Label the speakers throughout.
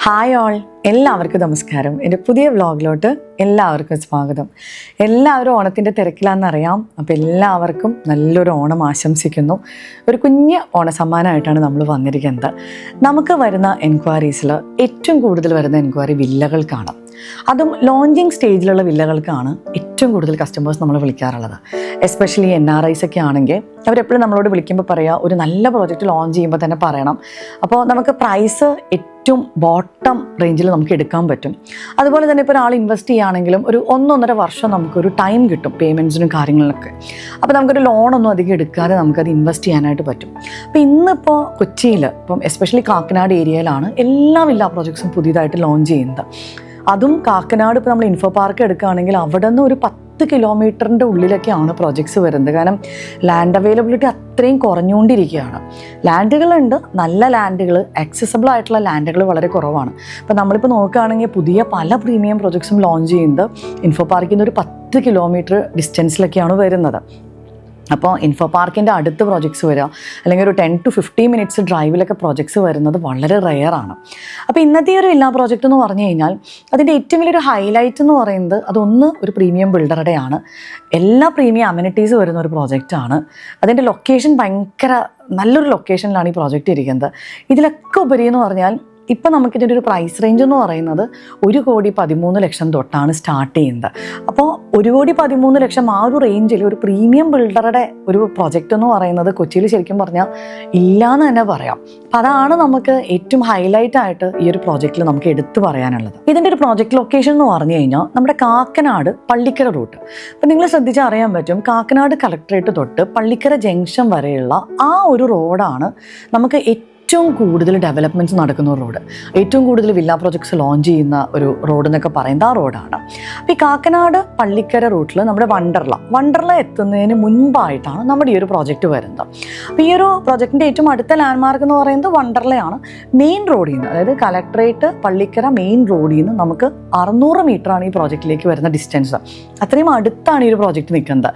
Speaker 1: Hi all, എല്ലാവർക്കും നമസ്കാരം. എൻ്റെ പുതിയ വ്ളോഗിലോട്ട് എല്ലാവർക്കും സ്വാഗതം. എല്ലാവരും ഓണത്തിൻ്റെ തിരക്കിലാണെന്നറിയാം. അപ്പോൾ എല്ലാവർക്കും നല്ലൊരു ഓണം ആശംസിക്കുന്നു. ഒരു കുഞ്ഞ് ഓണസമ്മാനമായിട്ടാണ് നമ്മൾ വന്നിരിക്കുന്നത്. നമുക്ക് വരുന്ന എൻക്വയറീസിൽ ഏറ്റവും കൂടുതൽ വരുന്ന എൻക്വയറി വില്ലകൾക്കാണ്. അതും ലോഞ്ചിങ് സ്റ്റേജിലുള്ള വില്ലകൾക്കാണ് ഏറ്റവും കൂടുതൽ കസ്റ്റമേഴ്സ് നമ്മൾ വിളിക്കാറുള്ളത്. എസ്പെഷ്യലി NRIs ഒക്കെ ആണെങ്കിൽ അവരെപ്പോഴും നമ്മളോട് വിളിക്കുമ്പോൾ പറയുക, ഒരു നല്ല പ്രോജക്റ്റ് ലോഞ്ച് ചെയ്യുമ്പോൾ തന്നെ പറയണം. അപ്പോൾ നമുക്ക് പ്രൈസ് ഏറ്റവും ബോട്ടം റേഞ്ചിൽ നമുക്ക് എടുക്കാൻ പറ്റും. അതുപോലെ തന്നെ ഇപ്പോൾ ഒരാൾ ഇൻവെസ്റ്റ് ചെയ്യുകയാണെങ്കിലും ഒരു 1-1.5 വർഷം നമുക്കൊരു ടൈം കിട്ടും പേയ്മെൻറ്റ്സിനും കാര്യങ്ങളിലൊക്കെ. അപ്പോൾ നമുക്കൊരു ലോണൊന്നും അധികം എടുക്കാതെ നമുക്കത് ഇൻവെസ്റ്റ് ചെയ്യാനായിട്ട് പറ്റും. അപ്പോൾ ഇന്നിപ്പോൾ കൊച്ചിയിൽ, ഇപ്പം എസ്പെഷ്യലി കാക്കനാട് ഏരിയയിലാണ് എല്ലാ വില്ല പ്രോജക്ട്സും പുതിയതായിട്ട് ലോഞ്ച് ചെയ്യുന്നത്. അതും കാക്കനാട് ഇപ്പോൾ നമ്മൾ ഇൻഫോ പാർക്ക് എടുക്കുകയാണെങ്കിൽ അവിടെ നിന്ന് ഒരു 10 കിലോമീറ്ററിൻ്റെ ഉള്ളിലൊക്കെയാണ് പ്രോജക്ട്സ് വരുന്നത്. കാരണം ലാൻഡ് അവൈലബിലിറ്റി അത്രയും കുറഞ്ഞുകൊണ്ടിരിക്കുകയാണ്. ലാൻഡുകളുണ്ട്, നല്ല ലാൻഡുകൾ, ആക്സസബിൾ ആയിട്ടുള്ള ലാൻഡുകൾ വളരെ കുറവാണ്. അപ്പോൾ നമ്മളിപ്പോൾ നോക്കുകയാണെങ്കിൽ പുതിയ പല പ്രീമിയം പ്രോജക്ട്സും ലോഞ്ച് ചെയ്യുന്നത് ഇൻഫോ പാർക്കിൽ നിന്ന് ഒരു 10 കിലോമീറ്റർ ഡിസ്റ്റൻസിലൊക്കെയാണ് വരുന്നത്. അപ്പോൾ ഇൻഫോ പാർക്കിൻ്റെ അടുത്ത് പ്രോജക്ട്സ് വരിക, അല്ലെങ്കിൽ ഒരു 10 to 15 മിനിറ്റ്സ് ഡ്രൈവിലൊക്കെ പ്രോജക്ട്സ് വരുന്നത് വളരെ റെയറാണ്. അപ്പോൾ ഇന്നത്തെ ഒരു വില്ല പ്രോജക്റ്റ് എന്ന് പറഞ്ഞു കഴിഞ്ഞാൽ അതിൻ്റെ ഏറ്റവും വലിയൊരു ഹൈലൈറ്റ് എന്ന് പറയുന്നത് അതൊന്ന് ഒരു പ്രീമിയം ബിൽഡറുടെയാണ്. എല്ലാ പ്രീമിയം അമ്യൂണിറ്റീസ് വരുന്ന ഒരു പ്രോജക്റ്റാണ്. അതിൻ്റെ ലൊക്കേഷൻ ഭയങ്കര നല്ലൊരു ലൊക്കേഷനിലാണ് ഈ പ്രോജക്റ്റ് ഇരിക്കുന്നത്. ഇതിലൊക്കെ ഉപരി എന്ന് പറഞ്ഞാൽ ഇപ്പം നമുക്കിതിൻ്റെ ഒരു പ്രൈസ് റേഞ്ച് എന്ന് പറയുന്നത് 1,13,00,000 തൊട്ടാണ് സ്റ്റാർട്ട് ചെയ്യുന്നത്. അപ്പോൾ 1,13,00,000 ആ ഒരു റേഞ്ചിൽ ഒരു പ്രീമിയം ബിൽഡറുടെ ഒരു പ്രോജക്റ്റ് എന്ന് പറയുന്നത് കൊച്ചിയിൽ ശരിക്കും പറഞ്ഞാൽ ഇല്ലയെന്ന് തന്നെ പറയാം. അപ്പം അതാണ് നമുക്ക് ഏറ്റവും ഹൈലൈറ്റ് ആയിട്ട് ഈ ഒരു പ്രോജക്റ്റിൽ നമുക്ക് എടുത്തു പറയാനുള്ളത്. ഇതിൻ്റെ ഒരു പ്രോജക്റ്റ് ലൊക്കേഷൻ എന്ന് പറഞ്ഞു കഴിഞ്ഞാൽ നമ്മുടെ കാക്കനാട് പള്ളിക്കര റൂട്ട്. അപ്പം നിങ്ങൾ ശ്രദ്ധിച്ചാൽ അറിയാൻ പറ്റും, കാക്കനാട് കളക്ടറേറ്റ് തൊട്ട് പള്ളിക്കര ജംഗ്ഷൻ വരെയുള്ള ആ ഒരു റോഡാണ് നമുക്ക് ഏറ്റവും കൂടുതൽ ഡെവലപ്മെൻറ്റ്സ് നടക്കുന്ന ഒരു റോഡ്, ഏറ്റവും കൂടുതൽ വില്ല പ്രോജക്ട്സ് ലോഞ്ച് ചെയ്യുന്ന ഒരു റോഡ് എന്നൊക്കെ പറയുന്നത് ആ റോഡാണ്. അപ്പോൾ ഈ കാക്കനാട് പള്ളിക്കര റൂട്ടിൽ നമ്മുടെ വണ്ടർല എത്തുന്നതിന് മുൻപായിട്ടാണ് നമ്മുടെ ഈ ഒരു പ്രോജക്റ്റ് വരുന്നത്. അപ്പോൾ ഈ ഒരു പ്രോജക്റ്റിൻ്റെ ഏറ്റവും അടുത്ത ലാൻഡ്മാർക്ക് എന്ന് പറയുന്നത് വണ്ടർലയാണ്. മെയിൻ റോഡിൽ നിന്ന്, അതായത് കളക്ടറേറ്റ് പള്ളിക്കര മെയിൻ റോഡിൽ നിന്ന് നമുക്ക് 600 മീറ്ററാണ് ഈ പ്രോജക്റ്റിലേക്ക് വരുന്ന ഡിസ്റ്റൻസ്. അത്രയും അടുത്താണ് ഈ ഒരു പ്രോജക്റ്റ് നിൽക്കുന്നത്.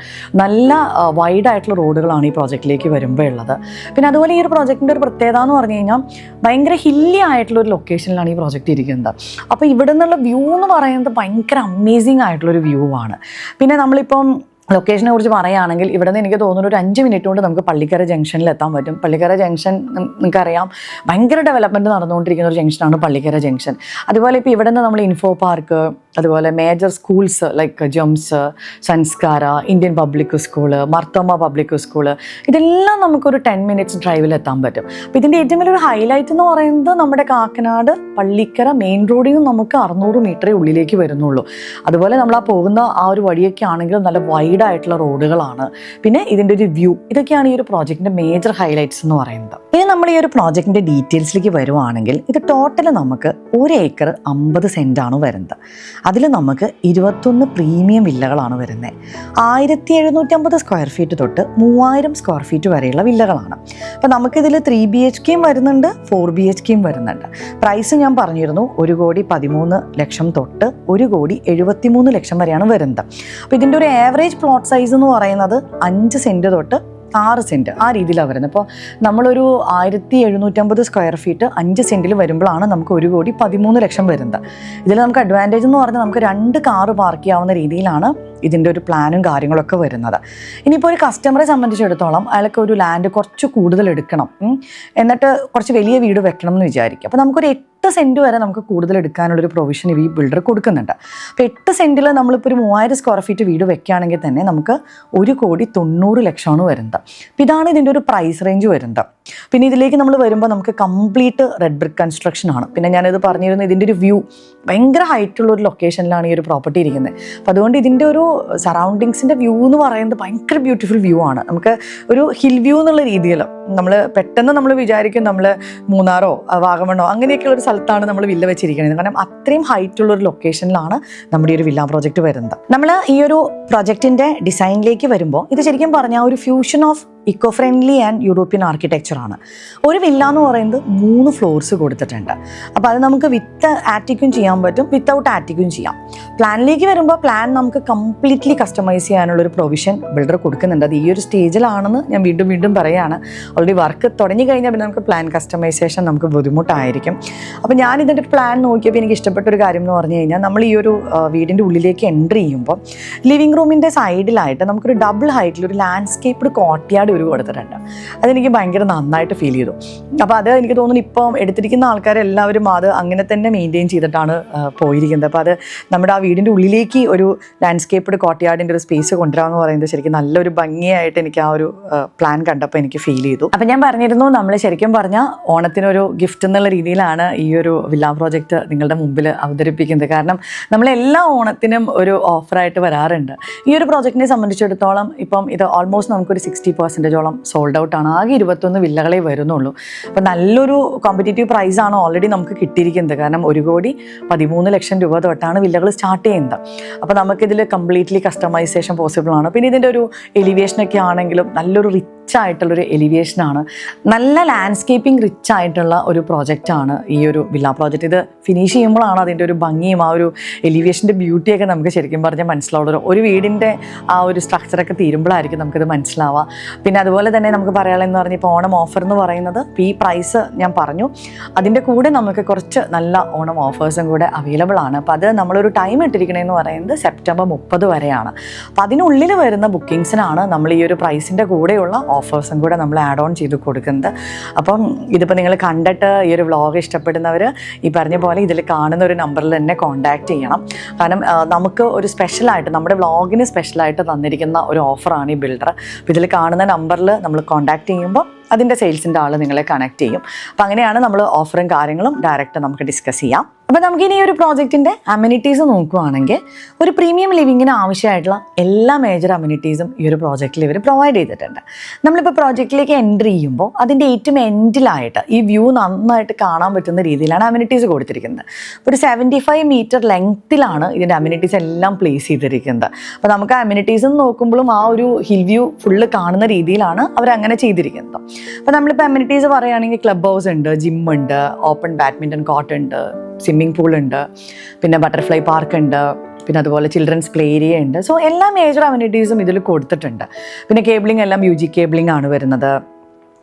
Speaker 1: നല്ല വൈഡായിട്ടുള്ള റോഡുകളാണ് ഈ പ്രോജക്റ്റിലേക്ക് വരുമ്പോൾ ഉള്ളത്. പിന്നെ അതുപോലെ ഈ ഒരു പ്രോജക്റ്റിൻ്റെ ഒരു പ്രത്യേകത എന്ന് പറഞ്ഞു കഴിഞ്ഞാൽ ഭയങ്കര ഹില്ലി ആയിട്ടുള്ള ഒരു ലൊക്കേഷനിലാണ് ഈ പ്രോജക്റ്റ് ഇരിക്കുന്നത്. അപ്പോൾ ഇവിടെ നിന്നുള്ള വ്യൂ എന്ന് പറയുന്നത് ഭയങ്കര അമേസിങ് ആയിട്ടുള്ളൊരു വ്യൂ ആണ്. പിന്നെ നമ്മളിപ്പം ലൊക്കേഷനെ കുറിച്ച് പറയുകയാണെങ്കിൽ ഇവിടെ നിന്ന് എനിക്ക് തോന്നുന്നു ഒരു 5 മിനിറ്റ് കൊണ്ട് നമുക്ക് പള്ളിക്കര ജംഗ്ഷനിൽ എത്താൻ പറ്റും. പള്ളിക്കര ജംഗ്ഷൻ നിങ്ങൾക്കറിയാം, ഭയങ്കര ഡെവലപ്മെൻറ്റ് നടന്നുകൊണ്ടിരിക്കുന്ന ഒരു ജംഗ്ഷനാണ് പള്ളിക്കര ജംഗ്ഷൻ. അതുപോലെ ഇപ്പോൾ ഇവിടെ നിന്ന് നമ്മൾ ഇൻഫോ പാർക്ക്, അതുപോലെ മേജർ സ്കൂൾസ് ലൈക്ക് ജംസ്, സംസ്കാര, Indian public school, Mar Thoma public school, ഇതെല്ലാം നമുക്കൊരു 10 മിനിറ്റ്സ് ഡ്രൈവിൽ എത്താൻ പറ്റും. അപ്പോൾ ഇതിൻ്റെ ഏറ്റവും വലിയൊരു ഹൈലൈറ്റ് എന്ന് പറയുന്നത് നമ്മുടെ കാക്കനാട് പള്ളിക്കര മെയിൻ റോഡിൽ നിന്ന് നമുക്ക് 600 മീറ്ററേ ഉള്ളിലേക്ക് വരുന്നുള്ളൂ. അതുപോലെ നമ്മൾ ആ പോകുന്ന ആ ഒരു വഴിയൊക്കെ ആണെങ്കിലും നല്ല വൈഡായിട്ടുള്ള റോഡുകളാണ്. പിന്നെ ഇതിൻ്റെ ഒരു വ്യൂ, ഇതൊക്കെയാണ് ഈ ഒരു പ്രോജക്റ്റിൻ്റെ മേജർ ഹൈലൈറ്റ്സ് എന്ന് പറയുന്നത്. ഇനി നമ്മൾ ഈ ഒരു പ്രോജക്റ്റിൻ്റെ ഡീറ്റെയിൽസിലേക്ക് വരുവാണെങ്കിൽ ഇത് ടോട്ടൽ നമുക്ക് 1 ഏക്കർ 50 സെൻറ്റാണ് വരുന്നത്. അതിൽ നമുക്ക് 21 പ്രീമിയം വില്ലകളാണ് വരുന്നത്. 1750 സ്ക്വയർ ഫീറ്റ് തൊട്ട് 3000 സ്ക്വയർ ഫീറ്റ് വരെയുള്ള വില്ലകളാണ്. അപ്പോൾ നമുക്കിതിൽ 3 BHK വരുന്നുണ്ട്, 4 BHK വരുന്നുണ്ട്. പ്രൈസ് ഞാൻ പറഞ്ഞിരുന്നു, 1,13,00,000 തൊട്ട് 1,73,00,000 വരെയാണ് വരുന്നത്. അപ്പോൾ ഇതിൻ്റെ ഒരു ആവറേജ് പ്ലോട്ട് സൈസ് എന്ന് പറയുന്നത് 5 സെൻറ്റ് തൊട്ട് 6 സെൻറ്റ് ആ രീതിയിലാണ് വരുന്നത്. അപ്പോൾ നമ്മളൊരു 1750 സ്ക്വയർ ഫീറ്റ് 5 സെൻറ്റിൽ വരുമ്പോഴാണ് നമുക്ക് 1,13,00,000 വരുന്നത്. ഇതിൽ നമുക്ക് അഡ്വാൻറ്റേജ് എന്ന് പറഞ്ഞാൽ നമുക്ക് 2 കാറ് പാർക്ക് ചെയ്യാവുന്ന രീതിയിലാണ് ഇതിൻ്റെ ഒരു പ്ലാനും കാര്യങ്ങളൊക്കെ വരുന്നത്. ഇനിയിപ്പോൾ ഒരു കസ്റ്റമറെ സംബന്ധിച്ചിടത്തോളം അയാൾക്ക് ഒരു ലാൻഡ് കുറച്ച് കൂടുതൽ എടുക്കണം, എന്നിട്ട് കുറച്ച് വലിയ വീട് വെക്കണം എന്ന് വിചാരിക്കും. അപ്പോൾ നമുക്കൊരു 8 സെൻറ്റ് വരെ നമുക്ക് കൂടുതൽ എടുക്കാനുള്ളൊരു പ്രൊവിഷൻ ഈ ബിൽഡർ കൊടുക്കുന്നുണ്ട്. അപ്പോൾ 8 സെൻറ്റിൽ നമ്മളിപ്പോൾ ഒരു 3000 സ്ക്വയർ ഫീറ്റ് വീട് വെക്കുകയാണെങ്കിൽ തന്നെ നമുക്ക് 1,90,00,000 വരുന്നത്. അപ്പോൾ ഇതാണ് ഇതിൻ്റെ ഒരു പ്രൈസ് റേഞ്ച് വരുന്നത്. പിന്നെ ഇതിലേക്ക് നമ്മൾ വരുമ്പോൾ നമുക്ക് കംപ്ലീറ്റ് റെഡ് ബ്രിക്ക് കൺസ്ട്രക്ഷൻ ആണ്. പിന്നെ ഞാനിത് പറഞ്ഞിരുന്നു, ഇതിൻ്റെ ഒരു വ്യൂ ഭയങ്കര ഹൈറ്റുള്ള ഒരു ലൊക്കേഷനിലാണ് ഈ ഒരു പ്രോപ്പർട്ടി ഇരിക്കുന്നത്. അപ്പോൾ അതുകൊണ്ട് ഇതിൻ്റെ ഒരു സറൗണ്ടിങ്സിൻ്റെ വ്യൂ എന്ന് പറയുന്നത് ഭയങ്കര ബ്യൂട്ടിഫുൾ വ്യൂ ആണ്. നമുക്ക് ഒരു ഹിൽ വ്യൂ എന്നുള്ള രീതിയിൽ നമ്മൾ പെട്ടെന്ന് നമ്മൾ വിചാരിക്കും നമ്മൾ മൂന്നാറോ വാഗമണ്ണോ അങ്ങനെയൊക്കെയുള്ള ഒരു സ്ഥലത്താണ് നമ്മൾ വില്ല വെച്ചിരിക്കുന്നത്. കാരണം അത്രയും ഹൈറ്റുള്ള ഒരു ലൊക്കേഷനിലാണ് നമ്മുടെ ഈ ഒരു വില്ല പ്രോജക്റ്റ് വരുന്നത്. നമ്മൾ ഈ ഒരു പ്രോജക്റ്റിൻ്റെ ഡിസൈനിലേക്ക് വരുമ്പോൾ ഇത് ശരിക്കും പറഞ്ഞാൽ ഒരു fusion of eco friendly and European ആർക്കിടെക്ചറാണ്. ഒരു വില്ല എന്ന് പറയുന്നത് 3 ഫ്ലോർസ് കൊടുത്തിട്ടുണ്ട്. അപ്പോൾ അത് നമുക്ക് വിത്ത് ആറ്റിക്കും ചെയ്യാൻ പറ്റും, വിത്തൗട്ട് ആറ്റിക്കും ചെയ്യാം. പ്ലാനിലേക്ക് വരുമ്പോൾ പ്ലാൻ നമുക്ക് കംപ്ലീറ്റ്ലി കസ്റ്റമൈസ് ചെയ്യാനുള്ളൊരു പ്രൊവിഷൻ ബിൽഡർ കൊടുക്കുന്നുണ്ട്. അത് ഈ ഒരു സ്റ്റേജിലാണെന്ന് ഞാൻ വീണ്ടും വീണ്ടും പറയുകയാണ്. ഓൾറെഡി വർക്ക് തുടങ്ങി കഴിഞ്ഞാൽ പിന്നെ നമുക്ക് പ്ലാൻ കസ്റ്റമൈസേഷൻ നമുക്ക് ബുദ്ധിമുട്ടായിരിക്കും. അപ്പോൾ ഞാൻ ഇതിൻ്റെ ഒരു പ്ലാൻ നോക്കിയപ്പോൾ എനിക്ക് ഇഷ്ടപ്പെട്ട ഒരു കാര്യം എന്ന് പറഞ്ഞു കഴിഞ്ഞാൽ, നമ്മൾ ഈ ഒരു വീടിൻ്റെ ഉള്ളിലേക്ക് എൻട്രി ചെയ്യുമ്പോൾ ലിവിങ് റൂമിൻ്റെ സൈഡിലായിട്ട് നമുക്കൊരു ഡബിൾ ഹൈറ്റിൽ ഒരു ലാൻഡ്സ്കേപ്ഡ് കോർട്ട്യാർഡ് ഒരു കൊടുത്തിട്ടുണ്ട്. അതെനിക്ക് ഭയങ്കര നന്നായിട്ട് ഫീൽ ചെയ്തു. അപ്പോൾ അത് എനിക്ക് തോന്നുന്നു ഇപ്പം എടുത്തിരിക്കുന്ന ആൾക്കാരെല്ലാവരും അത് അങ്ങനെ തന്നെ മെയിൻറ്റെയിൻ ചെയ്തിട്ടാണ് പോയിരിക്കുന്നത്. അപ്പോൾ അത് നമ്മുടെ ആ വീടിൻ്റെ ഉള്ളിലേക്ക് ഒരു ലാൻഡ്സ്കേപ്ഡ് കോർട്ട്യാർഡിൻ്റെ ഒരു സ്പേസ് കൊണ്ടുവരാമെന്ന് പറയുന്നത് ശരിക്കും നല്ലൊരു ഭംഗിയായിട്ട് എനിക്ക് ആ ഒരു പ്ലാൻ കണ്ടപ്പോൾ എനിക്ക് ഫീൽ ചെയ്തു. അപ്പോൾ ഞാൻ പറഞ്ഞിരുന്നു, നമ്മൾ ശരിക്കും പറഞ്ഞാൽ ഓണത്തിനൊരു ഗിഫ്റ്റ് എന്നുള്ള രീതിയിലാണ് ഈ ഒരു വില്ല പ്രോജക്റ്റ് നിങ്ങളുടെ മുമ്പിൽ അവതരിപ്പിക്കുന്നത്. കാരണം നമ്മളെല്ലാ ഓണത്തിനും ഒരു ഓഫറായിട്ട് വരാറുണ്ട്. ഈ ഒരു പ്രോജക്റ്റിനെ സംബന്ധിച്ചിടത്തോളം ഇപ്പം ഇത് ഓൾമോസ്റ്റ് നമുക്കൊരു 60% സോൾഡ് ഔട്ട് ആണ്. ആകെ 21 വില്ലകളെ വരുന്നുള്ളൂ. അപ്പോൾ നല്ലൊരു കോമ്പറ്റീറ്റീവ് പ്രൈസാണ് ഓൾറെഡി നമുക്ക് കിട്ടിയിരിക്കുന്നത്. കാരണം 1,13,00,000 രൂപ തൊട്ടാണ് വില്ലകൾ സ്റ്റാർട്ട് ചെയ്യുന്നത്. അപ്പോൾ നമുക്കിതിൽ കംപ്ലീറ്റ്ലി കസ്റ്റമൈസേഷൻ പോസിബിൾ ആണ്. പിന്നെ ഇതിൻ്റെ ഒരു എലിവേഷനൊക്കെ ആണെങ്കിലും നല്ലൊരു റിച്ച് ആയിട്ടുള്ളൊരു എലിവേഷനാണ്. നല്ല ലാൻഡ്സ്കേപ്പിംഗ് റിച്ച് ആയിട്ടുള്ള ഒരു പ്രോജക്റ്റാണ് ഈ ഒരു വില്ല പ്രോജക്റ്റ്. ഇത് ഫിനിഷ് ചെയ്യുമ്പോഴാണ് അതിൻ്റെ ഒരു ഭംഗിയും ആ ഒരു എലിവേഷൻ്റെ ബ്യൂട്ടിയൊക്കെ നമുക്ക് ശരിക്കും പറഞ്ഞാൽ മനസ്സിലാവുള്ളൂ. ഒരു വീടിൻ്റെ ആ ഒരു സ്ട്രക്ചറൊക്കെ തീരുമ്പോഴായിരിക്കും നമുക്കിത് മനസ്സിലാവുക. പിന്നെ അതുപോലെ തന്നെ നമുക്ക് പറയാനുള്ളതെന്ന് പറഞ്ഞാൽ ഇപ്പോൾ ഓണം ഓഫർ എന്ന് പറയുന്നത് ഈ പ്രൈസ് ഞാൻ പറഞ്ഞു, അതിൻ്റെ കൂടെ നമുക്ക് കുറച്ച് നല്ല ഓണം ഓഫേഴ്സും കൂടെ അവൈലബിൾ ആണ്. അപ്പോൾ അത് നമ്മളൊരു ടൈം ഇട്ടിരിക്കണമെന്ന് പറയുന്നത് സെപ്റ്റംബർ 30 വരെയാണ്. അപ്പോൾ അതിനുള്ളിൽ വരുന്ന ബുക്കിങ്സിനാണ് നമ്മൾ ഈ ഒരു പ്രൈസിൻ്റെ കൂടെയുള്ള ഓഫേഴ്സും കൂടെ നമ്മൾ ആഡ് ഓൺ ചെയ്ത് കൊടുക്കുന്നത്. അപ്പം ഇതിപ്പോൾ നിങ്ങൾ കണ്ടിട്ട് ഈ ഒരു വ്ളോഗ് ഇഷ്ടപ്പെടുന്നവർ ഈ പറഞ്ഞ പോലെ ഇതിൽ കാണുന്ന ഒരു നമ്പറിൽ തന്നെ കോൺടാക്റ്റ് ചെയ്യണം. കാരണം നമുക്ക് ഒരു സ്പെഷ്യലായിട്ട് നമ്മുടെ വ്ളോഗിന് സ്പെഷ്യലായിട്ട് തന്നിരിക്കുന്ന ഒരു ഓഫറാണ് ഈ ബിൽഡർ. അപ്പോൾ ഇതിൽ കാണുന്ന നമ്പറിൽ നമ്മൾ കോൺടാക്റ്റ് ചെയ്യുമ്പോൾ അതിൻ്റെ സെയിൽസിൻ്റെ ആൾ നിങ്ങളെ കണക്ട് ചെയ്യും. അപ്പോൾ അങ്ങനെയാണ് നമ്മൾ ഓഫറും കാര്യങ്ങളും ഡയറക്റ്റ് നമുക്ക് ഡിസ്കസ് ചെയ്യാം. അപ്പോൾ നമുക്കിനി ഒരു പ്രോജക്റ്റിൻ്റെ അമ്യൂണിറ്റീസ് നോക്കുകയാണെങ്കിൽ, ഒരു പ്രീമിയം ലിവിങ്ങിന് ആവശ്യമായിട്ടുള്ള എല്ലാ മേജർ അമ്യൂണിറ്റീസും ഈ ഒരു പ്രോജക്റ്റിൽ ഇവർ പ്രൊവൈഡ് ചെയ്തിട്ടുണ്ട്. നമ്മളിപ്പോൾ പ്രോജക്റ്റിലേക്ക് എൻട്രി ചെയ്യുമ്പോൾ അതിൻ്റെ ഏറ്റവും എൻഡിലായിട്ട് ഈ വ്യൂ നന്നായിട്ട് കാണാൻ പറ്റുന്ന രീതിയിലാണ് അമ്യൂണിറ്റീസ് കൊടുത്തിരിക്കുന്നത്. ഒരു 75 മീറ്റർ ലെങ്ത്തിലാണ് ഇതിൻ്റെ അമ്യൂണിറ്റീസ് എല്ലാം പ്ലേസ് ചെയ്തിരിക്കുന്നത്. അപ്പോൾ നമുക്ക് അമ്യൂണിറ്റീസ് നോക്കുമ്പോഴും ആ ഒരു ഹിൽ വ്യൂ ഫുള്ള് കാണുന്ന രീതിയിലാണ് അവരങ്ങനെ ചെയ്തിരിക്കുന്നത്. അപ്പോൾ നമ്മളിപ്പോൾ അമ്യൂണിറ്റീസ് പറയുകയാണെങ്കിൽ ക്ലബ് ഹൗസ് ഉണ്ട്, ജിം ഉണ്ട്, ഓപ്പൺ ബാഡ്മിൻ്റൺ കോർട്ട് ഉണ്ട്, സ്വിമ്മിംഗ് പൂൾ ഉണ്ട്, പിന്നെ ബട്ടർഫ്ലൈ പാർക്ക് ഉണ്ട്, പിന്നെ അതുപോലെ ചിൽഡ്രൻസ് പ്ലേ ഏരിയ ഉണ്ട്. സോ എല്ലാ മേജർ അമ്യൂണിറ്റീസും ഇതിൽ കൊടുത്തിട്ടുണ്ട്. പിന്നെ കേബിളിംഗ് എല്ലാം UG കേബിളിംഗ് ആണ് വരുന്നത്.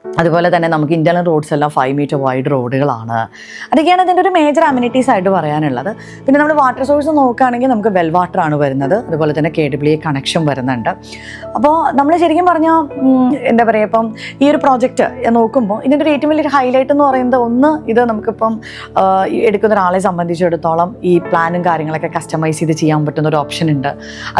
Speaker 1: അതുപോലെ തന്നെ നമുക്ക് ഇന്റർണൽ റോഡ്സ് എല്ലാം 5 മീറ്റർ വൈഡ് റോഡുകളാണ്. അതൊക്കെയാണ് ഇതിൻ്റെ ഒരു മേജർ അമ്യൂണിറ്റീസ് ആയിട്ട് പറയാനുള്ളത്. പിന്നെ നമ്മൾ വാട്ടർ സോഴ്സ് നോക്കുകയാണെങ്കിൽ നമുക്ക് വെൽ വാട്ടർ ആണ് വരുന്നത്. അതുപോലെ തന്നെ KWA കണക്ഷൻ വരുന്നുണ്ട്. അപ്പോൾ നമ്മൾ ശരിക്കും പറഞ്ഞാൽ എന്താ പറയുക, ഇപ്പം ഈ ഒരു പ്രോജക്റ്റ് നോക്കുമ്പോൾ ഇതിൻ്റെ ഒരു ഏറ്റവും വലിയൊരു ഹൈലൈറ്റ് എന്ന് പറയുന്നത്, ഒന്ന് ഇത് നമുക്കിപ്പം എടുക്കുന്ന ഒരാളെ സംബന്ധിച്ചിടത്തോളം ഈ പ്ലാനും കാര്യങ്ങളൊക്കെ കസ്റ്റമൈസ് ചെയ്ത് ചെയ്യാൻ പറ്റുന്ന ഒരു ഓപ്ഷൻ ഉണ്ട്.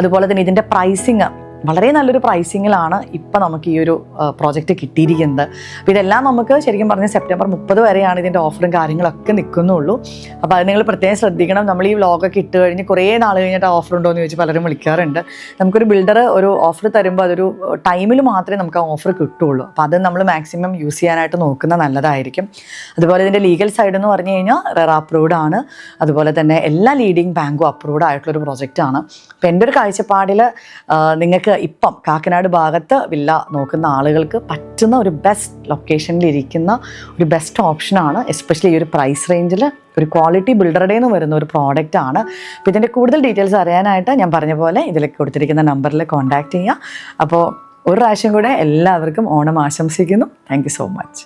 Speaker 1: അതുപോലെ തന്നെ ഇതിൻ്റെ പ്രൈസിങ് വളരെ നല്ലൊരു പ്രൈസിങ്ങിലാണ് ഇപ്പം നമുക്ക് ഈ ഒരു പ്രോജക്റ്റ് കിട്ടിയിരിക്കുന്നത്. അപ്പോൾ ഇതെല്ലാം നമുക്ക് ശരിക്കും പറഞ്ഞാൽ സെപ്റ്റംബർ 30 വരെയാണ് ഇതിൻ്റെ ഓഫറും കാര്യങ്ങളൊക്കെ നിൽക്കുന്നുള്ളൂ. അപ്പോൾ അത് നിങ്ങൾ പ്രത്യേകം ശ്രദ്ധിക്കണം. നമ്മൾ ഈ വ്ളോഗൊക്കെ ഇട്ട് കഴിഞ്ഞ് കുറേ നാൾ കഴിഞ്ഞിട്ട് ഓഫർ ഉണ്ടോ എന്ന് ചോദിച്ച് പലരും വിളിക്കാറുണ്ട്. നമുക്കൊരു ബിൽഡർ ഒരു ഓഫർ തരുമ്പോൾ അതൊരു ടൈമിൽ മാത്രമേ നമുക്ക് ആ ഓഫർ കിട്ടുള്ളൂ. അപ്പോൾ അത് നമ്മൾ മാക്സിമം യൂസ് ചെയ്യാനായിട്ട് നോക്കുന്നത് നല്ലതായിരിക്കും. അതുപോലെ ഇതിൻ്റെ ലീഗൽ സൈഡ് എന്ന് പറഞ്ഞു കഴിഞ്ഞാൽ റെറ അപ്രൂവ്ഡ് ആണ്. അതുപോലെ തന്നെ എല്ലാ ലീഡിങ് ബാങ്കും അപ്രൂവ്ഡ് ആയിട്ടുള്ളൊരു പ്രോജക്റ്റാണ്. അപ്പോൾ എൻ്റെ ഒരു കാഴ്ചപ്പാടിൽ നിങ്ങൾക്ക് ഇപ്പം കാക്കനാട് ഭാഗത്ത് വില്ല നോക്കുന്ന ആളുകൾക്ക് പറ്റുന്ന ഒരു ബെസ്റ്റ് ലൊക്കേഷനിൽ ഇരിക്കുന്ന ഒരു ബെസ്റ്റ് ഓപ്ഷനാണ്. എസ്പെഷ്യലി ഈ ഒരു പ്രൈസ് റേഞ്ചിൽ ഒരു ക്വാളിറ്റി ബിൽഡറുടെ നിന്ന് വരുന്ന ഒരു പ്രോഡക്റ്റ് ആണ്. അപ്പോൾ ഇതിൻ്റെ കൂടുതൽ ഡീറ്റെയിൽസ് അറിയാനായിട്ട് ഞാൻ പറഞ്ഞ പോലെ ഇതിലേക്ക് കൊടുത്തിരിക്കുന്ന നമ്പറിൽ കോൺടാക്റ്റ് ചെയ്യുക. അപ്പോൾ ഒരു പ്രാവശ്യം കൂടെ എല്ലാവർക്കും ഓണം ആശംസിക്കുന്നു. Thank you so much.